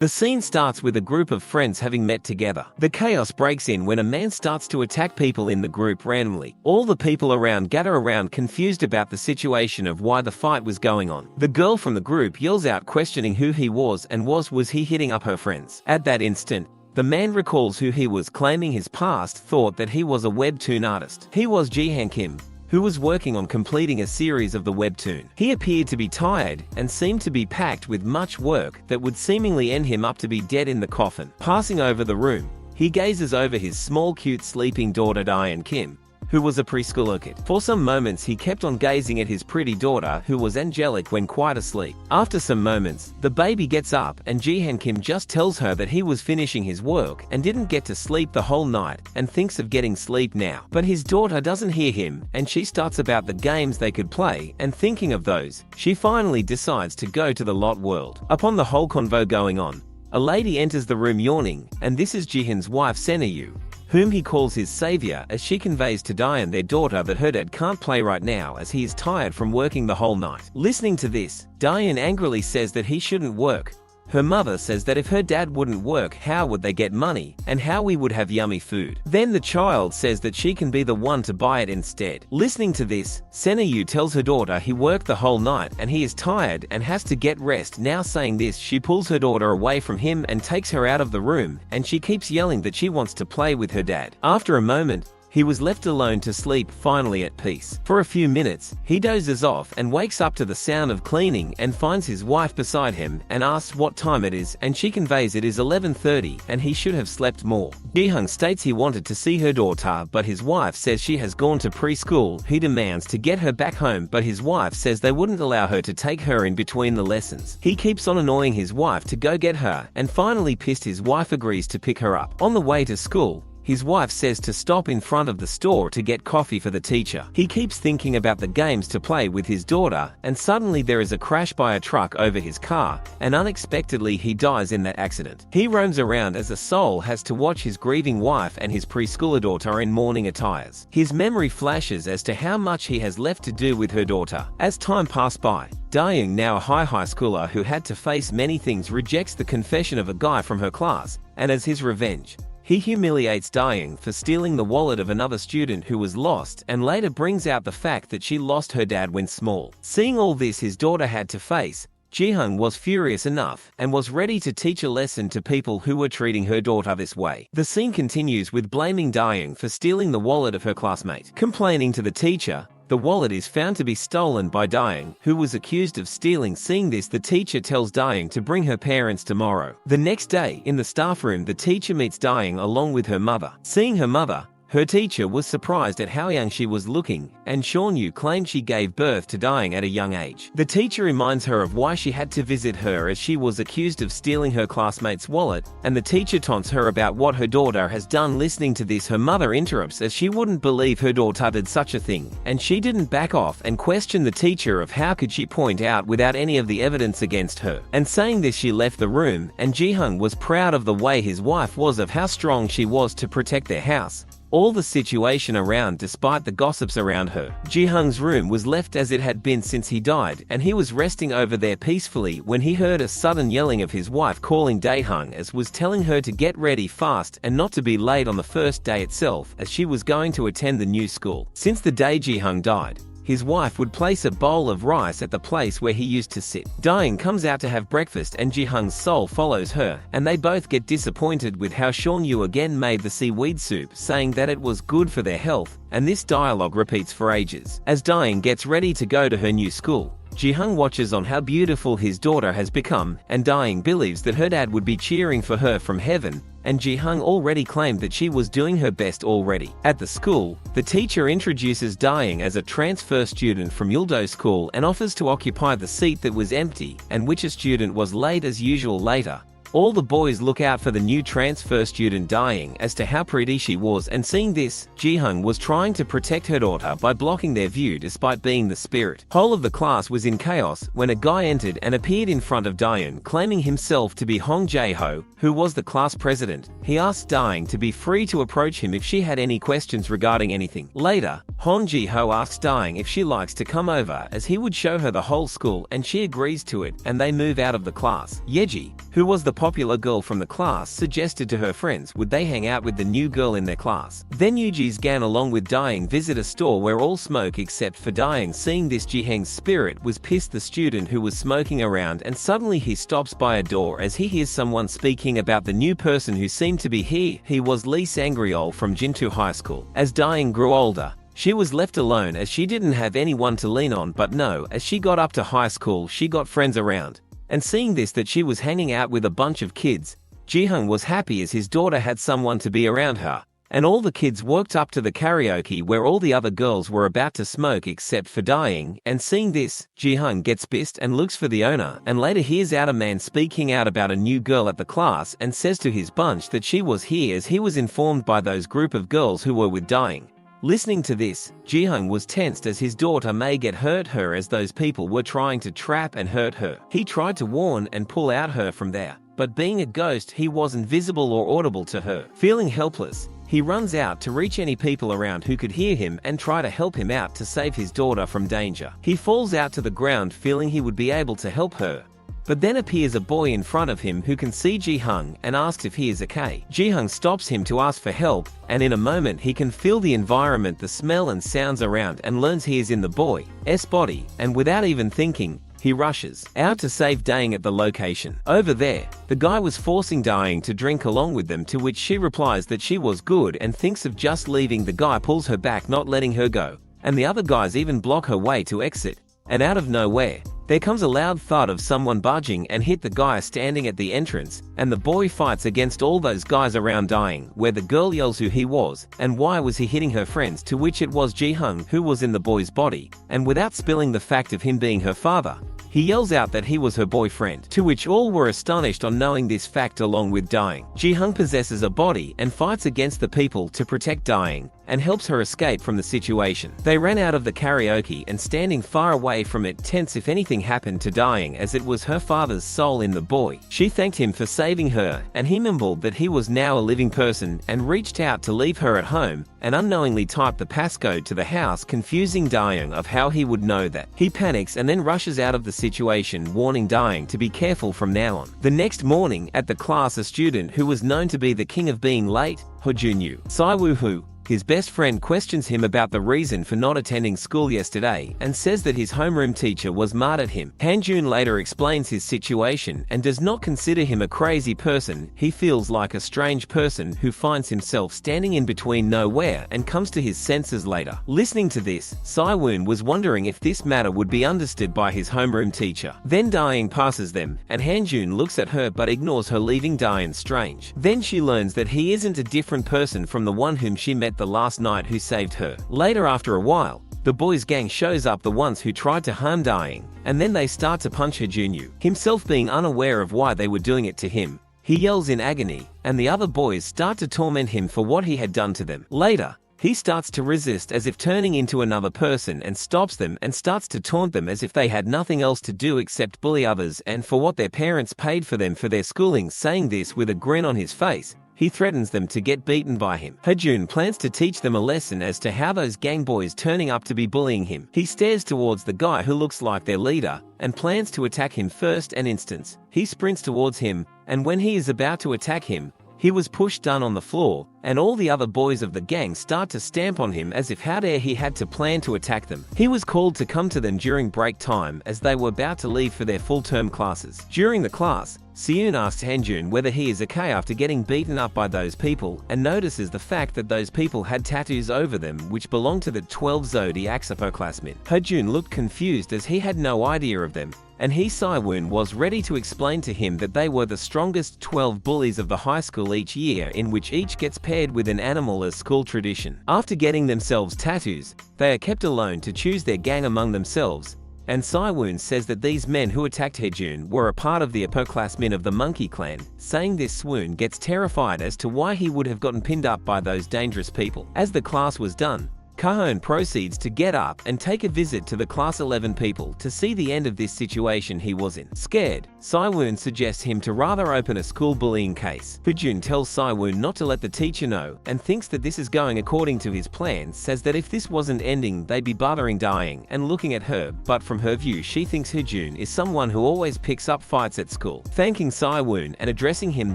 The scene starts with a group of friends having met together. The chaos breaks in when a man starts to attack people in the group randomly. All the people around gather around confused about the situation of why the fight was going on. The girl from the group yells out questioning who he was and was he hitting up her friends. At that instant, the man recalls who he was, claiming his past thought that he was a webtoon artist. He was Jian Kim, who was working on completing a series of the webtoon. He appeared to be tired and seemed to be packed with much work that would seemingly end him up to be dead in the coffin. Passing over the room, he gazes over his small cute sleeping daughter Jian Kim, who was a preschooler kid. For some moments he kept on gazing at his pretty daughter, who was angelic when quite asleep. After some moments, the baby gets up and Jian Kim just tells her that he was finishing his work and didn't get to sleep the whole night and thinks of getting sleep now. But his daughter doesn't hear him and she starts about the games they could play, and thinking of those, she finally decides to go to the lot world. Upon the whole convo going on, a lady enters the room yawning, and this is Jihan's wife Senayu, whom he calls his savior, as she conveys to Dyan, their daughter, that her dad can't play right now as he is tired from working the whole night. Listening to this, Dyan angrily says that he shouldn't work. Her mother says that if her dad wouldn't work, how would they get money, and how we would have yummy food. Then the child says that she can be the one to buy it instead. Listening to this, Senayu tells her daughter he worked the whole night and he is tired and has to get rest now. Saying this, she pulls her daughter away from him and takes her out of the room, and she keeps yelling that she wants to play with her dad. After a moment, he was left alone to sleep, finally at peace. For a few minutes, he dozes off and wakes up to the sound of cleaning and finds his wife beside him and asks what time it is, and she conveys it is 11:30 and he should have slept more. Jihang states he wanted to see her daughter, but his wife says she has gone to preschool. He demands to get her back home, but his wife says they wouldn't allow her to take her in between the lessons. He keeps on annoying his wife to go get her, and finally pissed, his wife agrees to pick her up. On the way to school, his wife says to stop in front of the store to get coffee for the teacher. He keeps thinking about the games to play with his daughter, and suddenly there is a crash by a truck over his car, and unexpectedly he dies in that accident. He roams around as a soul, has to watch his grieving wife and his preschooler daughter in mourning attires. His memory flashes as to how much he has left to do with her daughter. As time passed by, Dyan, now a high schooler who had to face many things, rejects the confession of a guy from her class, and as his revenge, he humiliates Dyan for stealing the wallet of another student who was lost, and later brings out the fact that she lost her dad when small. Seeing all this his daughter had to face, Jihang was furious enough and was ready to teach a lesson to people who were treating her daughter this way. The scene continues with blaming Dyan for stealing the wallet of her classmate. Complaining to the teacher, the wallet is found to be stolen by Dyan, who was accused of stealing. Seeing this, the teacher tells Dyan to bring her parents tomorrow. The next day, in the staff room, the teacher meets Dyan along with her mother. Seeing her mother, her teacher was surprised at how young she was looking, and Shornyu claimed she gave birth to Dyan at a young age. The teacher reminds her of why she had to visit her, as she was accused of stealing her classmate's wallet, and the teacher taunts her about what her daughter has done. Listening to this, her mother interrupts, as she wouldn't believe her daughter did such a thing, and she didn't back off and question the teacher of how could she point out without any of the evidence against her. And saying this, she left the room, and Jihang was proud of the way his wife was, of how strong she was to protect their house. All the situation around, despite the gossips around her. Jihang's room was left as it had been since he died, and he was resting over there peacefully when he heard a sudden yelling of his wife calling Daehung, as was telling her to get ready fast and not to be late on the first day itself, as she was going to attend the new school. Since the day Jihang died, his wife would place a bowl of rice at the place where he used to sit. Dyan comes out to have breakfast and Jihang's soul follows her, and they both get disappointed with how Shornyu again made the seaweed soup, saying that it was good for their health, and this dialogue repeats for ages. As Dyan gets ready to go to her new school, Jihang watches on how beautiful his daughter has become, and Dyan believes that her dad would be cheering for her from heaven, and Jihang already claimed that she was doing her best already. At the school, the teacher introduces Dyan as a transfer student from Yuldo School and offers to occupy the seat that was empty, and which a student was late as usual. Later, all the boys look out for the new transfer student Dyan as to how pretty she was, and seeing this, Jihang was trying to protect her daughter by blocking their view despite being the spirit. Whole of the class was in chaos when a guy entered and appeared in front of Dyan, claiming himself to be Hong Jae-ho, who was the class president. He asked Dyan to be free to approach him if she had any questions regarding anything. Later, Hon Ji-ho asks Dyan if she likes to come over as he would show her the whole school, and she agrees to it, and they move out of the class. Yeji, who was the popular girl from the class, suggested to her friends would they hang out with the new girl in their class. Then Yuji's Gan along with Dyan visit a store where all smoke except for Dyan. Seeing this, Ji-heng's spirit was pissed the student who was smoking around, and suddenly he stops by a door as he hears someone speaking about the new person who seemed to be he was Lee Sangreol from Jintu High School. As Dyan grew older, she was left alone as she didn't have anyone to lean on, but no, as she got up to high school she got friends around. And seeing this, that she was hanging out with a bunch of kids, Ji-hung was happy as his daughter had someone to be around her. And all the kids walked up to the karaoke where all the other girls were about to smoke except for Dyan, and seeing this, Ji-hung gets pissed and looks for the owner, and later hears out a man speaking out about a new girl at the class and says to his bunch that she was here as he was informed by those group of girls who were with Dyan. Listening to this, Ji-hung was tensed as his daughter may get hurt her as those people were trying to trap and hurt her. He tried to warn and pull out her from there, but being a ghost he wasn't visible or audible to her. Feeling helpless, he runs out to reach any people around who could hear him and try to help him out to save his daughter from danger. He falls out to the ground feeling he would be able to help her. But then appears a boy in front of him who can see Ji-hung and asks if he is okay. Ji-hung stops him to ask for help, and in a moment he can feel the environment, the smell and sounds around, and learns he is in the boy's body, and without even thinking, he rushes out to save Dyan at the location. Over there, the guy was forcing Dyan to drink along with them, to which she replies that she was good and thinks of just leaving. The guy pulls her back, not letting her go, and the other guys even block her way to exit. And out of nowhere, there comes a loud thud of someone barging and hit the guy standing at the entrance, and the boy fights against all those guys around Dyan, where the girl yells who he was and why was he hitting her friends, to which it was Ji-hung who was in the boy's body, and without spilling the fact of him being her father, he yells out that he was her boyfriend, to which all were astonished on knowing this fact along with Dyan. Ji-hung possesses a body and fights against the people to protect Dyan, and helps her escape from the situation. They ran out of the karaoke and standing far away from it, tense if anything happened to Dyan, as it was her father's soul in the boy. She thanked him for saving her, and he mumbled that he was now a living person and reached out to leave her at home, and unknowingly typed the passcode to the house, confusing Dyan of how he would know that. He panics and then rushes out of the situation, warning Dyan to be careful from now on. The next morning, at the class, a student who was known to be the king of being late, Hojunyu Saiwoo-hu, his best friend, questions him about the reason for not attending school yesterday and says that his homeroom teacher was mad at him. Hanjun later explains his situation and does not consider him a crazy person. He feels like a strange person who finds himself standing in between nowhere and comes to his senses later. Listening to this, Saiwoon was wondering if this matter would be understood by his homeroom teacher. Then Dyan passes them, and Hanjun looks at her but ignores her, leaving Dyan strange. Then she learns that he isn't a different person from the one whom she met the last night who saved her. Later, after a while, the boys' gang shows up, the ones who tried to harm Dyan, and then they start to punch Hojunyu. Himself being unaware of why they were doing it to him, he yells in agony, and the other boys start to torment him for what he had done to them. Later, he starts to resist as if turning into another person and stops them and starts to taunt them as if they had nothing else to do except bully others and for what their parents paid for them for their schooling. Saying this with a grin on his face, he threatens them to get beaten by him. Hojun plans to teach them a lesson as to how those gang boys turning up to be bullying him. He stares towards the guy who looks like their leader and plans to attack him first. An instant, he sprints towards him, and when he is about to attack him, he was pushed down on the floor, and all the other boys of the gang start to stamp on him as if how dare he had to plan to attack them. He was called to come to them during break time as they were about to leave for their full-term classes. During the class, Seun asks Hanjun whether he is okay after getting beaten up by those people, and notices the fact that those people had tattoos over them which belonged to the 12 Zodiacs upperclassmen. Hanjun looked confused as he had no idea of them, and Saiwoon was ready to explain to him that they were the strongest 12 bullies of the high school each year, in which each gets paired with an animal as school tradition. After getting themselves tattoos, they are kept alone to choose their gang among themselves, and Saiwoon says that these men who attacked Hejun were a part of the upperclassmen of the Monkey Clan. Saying this, Swoon gets terrified as to why he would have gotten pinned up by those dangerous people. As the class was done, Kahoon proceeds to get up and take a visit to the class 11 people to see the end of this situation he was in. Scared, Siwoon suggests him to rather open a school bullying case. Hojun tells Siwoon not to let the teacher know and thinks that this is going according to his plan, says that if this wasn't ending they'd be bothering Dyan and looking at her, but from her view she thinks Hojun is someone who always picks up fights at school. Thanking Siwoon and addressing him,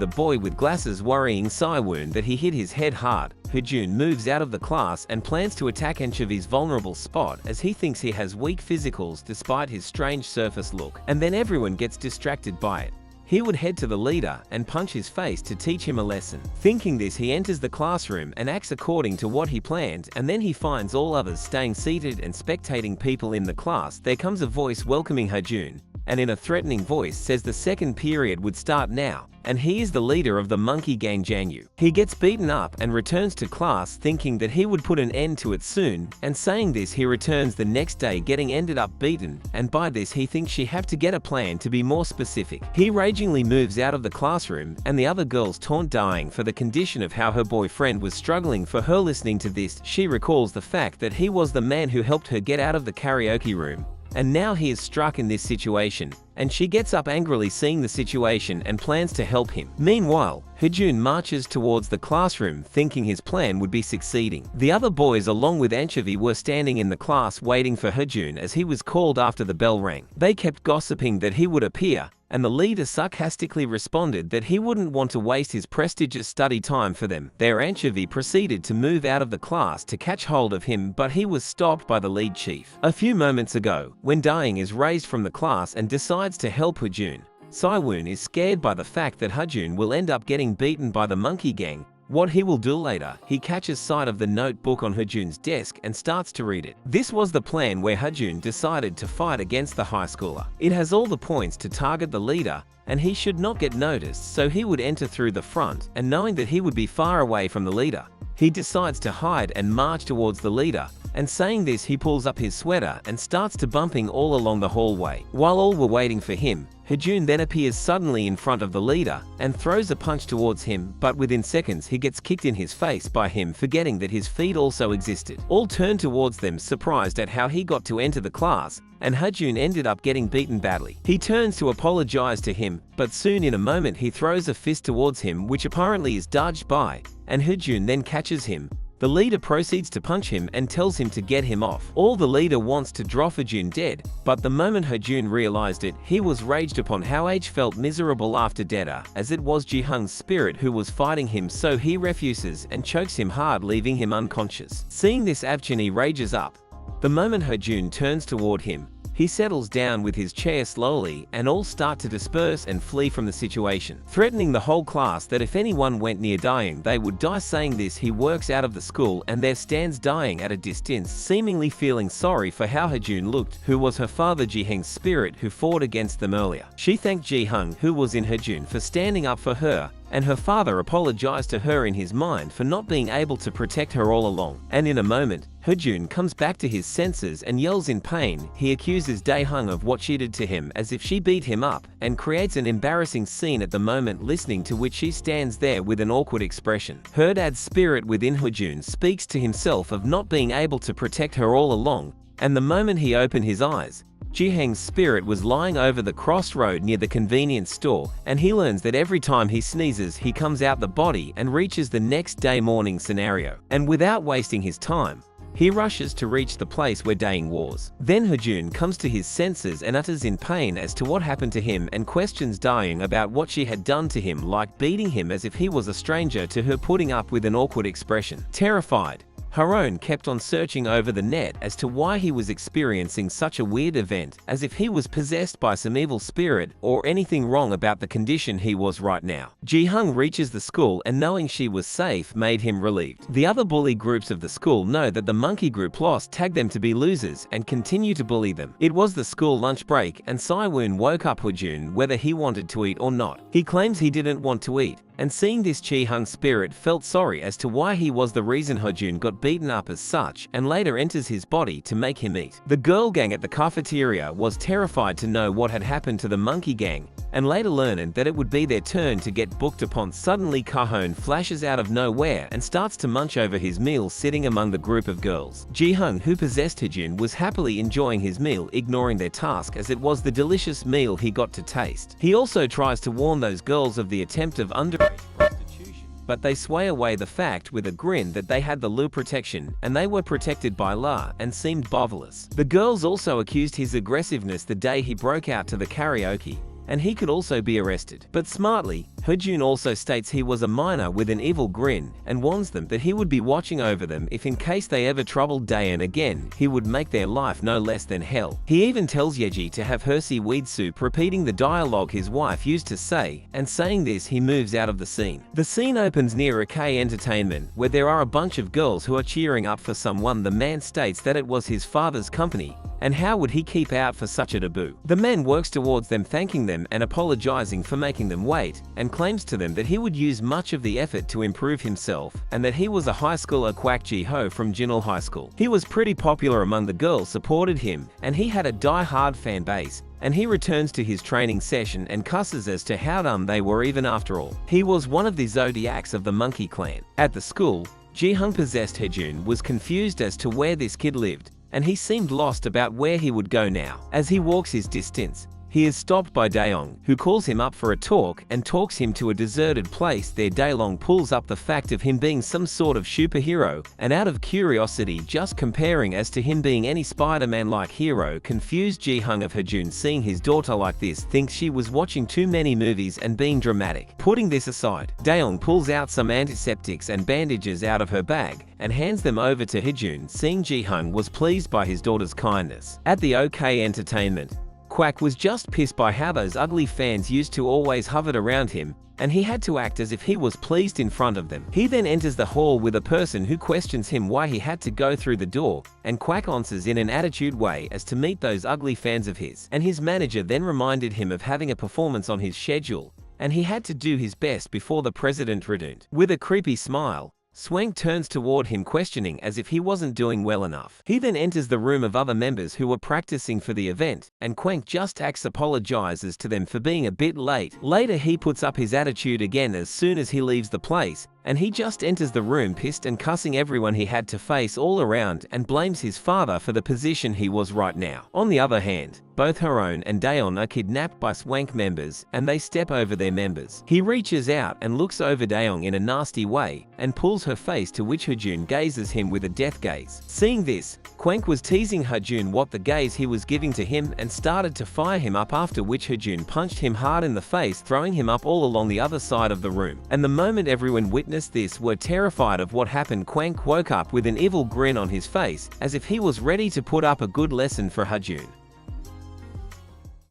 the boy with glasses worrying Siwoon that he hit his head hard, Hojun moves out of the class and plans to attack Anchovy's vulnerable spot as he thinks he has weak physicals despite his strange surface look, and then everyone gets distracted by it. He would head to the leader and punch his face to teach him a lesson. Thinking this, he enters the classroom and acts according to what he planned, and then he finds all others staying seated and spectating people in the class. There comes a voice welcoming Hojun, and in a threatening voice says the second period would start now, and he is the leader of the monkey gang Janyu. He gets beaten up and returns to class thinking that he would put an end to it soon, and saying this he returns the next day getting ended up beaten, and by this he thinks she have to get a plan to be more specific. He ragingly moves out of the classroom, and the other girls taunt Dyan for the condition of how her boyfriend was struggling for her. Listening to this, she recalls the fact that he was the man who helped her get out of the karaoke room, and now he is struck in this situation, and she gets up angrily seeing the situation and plans to help him. Meanwhile, Hojun marches towards the classroom thinking his plan would be succeeding. The other boys along with Anchovy were standing in the class waiting for Hojun as he was called after the bell rang. They kept gossiping that he would appear, and the leader sarcastically responded that he wouldn't want to waste his prestigious study time for them. Their Anchovy proceeded to move out of the class to catch hold of him, but he was stopped by the lead chief. A few moments ago, when Dyan is raised from the class and decides to help Hojun, Siwoon is scared by the fact that Hojun will end up getting beaten by the monkey gang. What he will do later, he catches sight of the notebook on Hojun's desk and starts to read it. This was the plan where Hojun decided to fight against the high schooler. It has all the points to target the leader, and he should not get noticed, so he would enter through the front, and knowing that he would be far away from the leader, he decides to hide and march towards the leader, and saying this he pulls up his sweater and starts to bumping all along the hallway. While all were waiting for him, Hojun then appears suddenly in front of the leader and throws a punch towards him, but within seconds he gets kicked in his face by him, forgetting that his feet also existed. All turn towards them surprised at how he got to enter the class, and Hojun ended up getting beaten badly. He turns to apologize to him, but soon in a moment he throws a fist towards him which apparently is dodged by, and Hojun then catches him. The leader proceeds to punch him and tells him to get him off. All the leader wants to drop Hojun dead, but the moment Hojun realized it, he was raged upon how H felt miserable after Deda, as it was Ji-hung's spirit who was fighting him, so he refuses and chokes him hard, leaving him unconscious. Seeing this, Avchini rages up. The moment Hojun turns toward him, he settles down with his chair slowly, and all start to disperse and flee from the situation, threatening the whole class that if anyone went near Dyan they would die. Saying this, he works out of the school and there stands Dyan at a distance, seemingly feeling sorry for how Hojun looked, who was her father Ji-hung's spirit who fought against them earlier. She thanked Ji-hung, who was in Hojun, for standing up for her, and her father apologized to her in his mind for not being able to protect her all along. And in a moment, Hojun comes back to his senses and yells in pain. He accuses Dae-hung of what she did to him as if she beat him up, and creates an embarrassing scene at the moment, listening to which she stands there with an awkward expression. Her dad's spirit within Hojun speaks to himself of not being able to protect her all along, and the moment he opened his eyes, Ji-hung's spirit was lying over the crossroad near the convenience store, and he learns that every time he sneezes he comes out the body and reaches the next day morning scenario. And without wasting his time, he rushes to reach the place where Daying was. Then Hojun comes to his senses and utters in pain as to what happened to him and questions Daying about what she had done to him, like beating him as if he was a stranger to her, putting up with an awkward expression. Terrified, Haron kept on searching over the net as to why he was experiencing such a weird event, as if he was possessed by some evil spirit or anything wrong about the condition he was right now. Ji-hung reaches the school and knowing she was safe made him relieved. The other bully groups of the school know that the monkey group lost, tag them to be losers, and continue to bully them. It was the school lunch break and Siwoon woke up Hojun whether he wanted to eat or not. He claims he didn't want to eat, and seeing this, Ji-hung's spirit felt sorry as to why he was the reason Hojun got beaten up as such, and later enters his body to make him eat. The girl gang at the cafeteria was terrified to know what had happened to the monkey gang, and later learned that it would be their turn to get booked upon suddenly Kahone flashes out of nowhere and starts to munch over his meal sitting among the group of girls. Ji-hung, who possessed Hejun, was happily enjoying his meal, ignoring their task as it was the delicious meal he got to taste. He also tries to warn those girls of the attempt of underage prostitution, but they sway away the fact with a grin that they had the Lu protection and they were protected by La and seemed boveless. The girls also accused his aggressiveness the day he broke out to the karaoke, and he could also be arrested. But smartly, Hejun also states he was a minor with an evil grin and warns them that he would be watching over them if in case they ever troubled Dyan again, he would make their life no less than hell. He even tells Yeji to have her see weed soup repeating the dialogue his wife used to say, and saying this he moves out of the scene. The scene opens near a K entertainment where there are a bunch of girls who are cheering up for someone. The man states that it was his father's company, and how would he keep out for such a debut? The man works towards them, thanking them and apologizing for making them wait, and claims to them that he would use much of the effort to improve himself, and that he was a high schooler Kwak Ji-ho from Jinul High School. He was pretty popular among the girls, supported him, and he had a die-hard fan base, and he returns to his training session and cusses as to how dumb they were even after all. He was one of the zodiacs of the Monkey Clan. At the school, Ji-hung possessed Hejun was confused as to where this kid lived, and he seemed lost about where he would go now. As he walks his distance, he is stopped by Daeong, who calls him up for a talk and talks him to a deserted place. There Daeong pulls up the fact of him being some sort of superhero, and out of curiosity just comparing as to him being any Spider-Man-like hero. Confused Ji-hung of Hejun seeing his daughter like this thinks she was watching too many movies and being dramatic. Putting this aside, Daeong pulls out some antiseptics and bandages out of her bag and hands them over to Hejun. Seeing Ji-hung was pleased by his daughter's kindness. At the OK Entertainment, Kwak was just pissed by how those ugly fans used to always hovered around him, and he had to act as if he was pleased in front of them. He then enters the hall with a person who questions him why he had to go through the door, and Kwak answers in an attitude way as to meet those ugly fans of his. And his manager then reminded him of having a performance on his schedule, and he had to do his best before the president returned. With a creepy smile, Swank turns toward him questioning as if he wasn't doing well enough. He then enters the room of other members who were practicing for the event, and Quank just apologizes to them for being a bit late. Later he puts up his attitude again as soon as he leaves the place, and he just enters the room pissed and cussing everyone he had to face all around and blames his father for the position he was right now. On the other hand, both Haron and Dayon are kidnapped by Swank members, and they step over their members. He reaches out and looks over Dayon in a nasty way, and pulls her face, to which Hejun gazes him with a death gaze. Seeing this, Quank was teasing Hejun what the gaze he was giving to him and started to fire him up, after which Hejun punched him hard in the face, throwing him up all along the other side of the room. And the moment everyone witnessed this were terrified of what happened. Quank woke up with an evil grin on his face, as if he was ready to put up a good lesson for Hejun.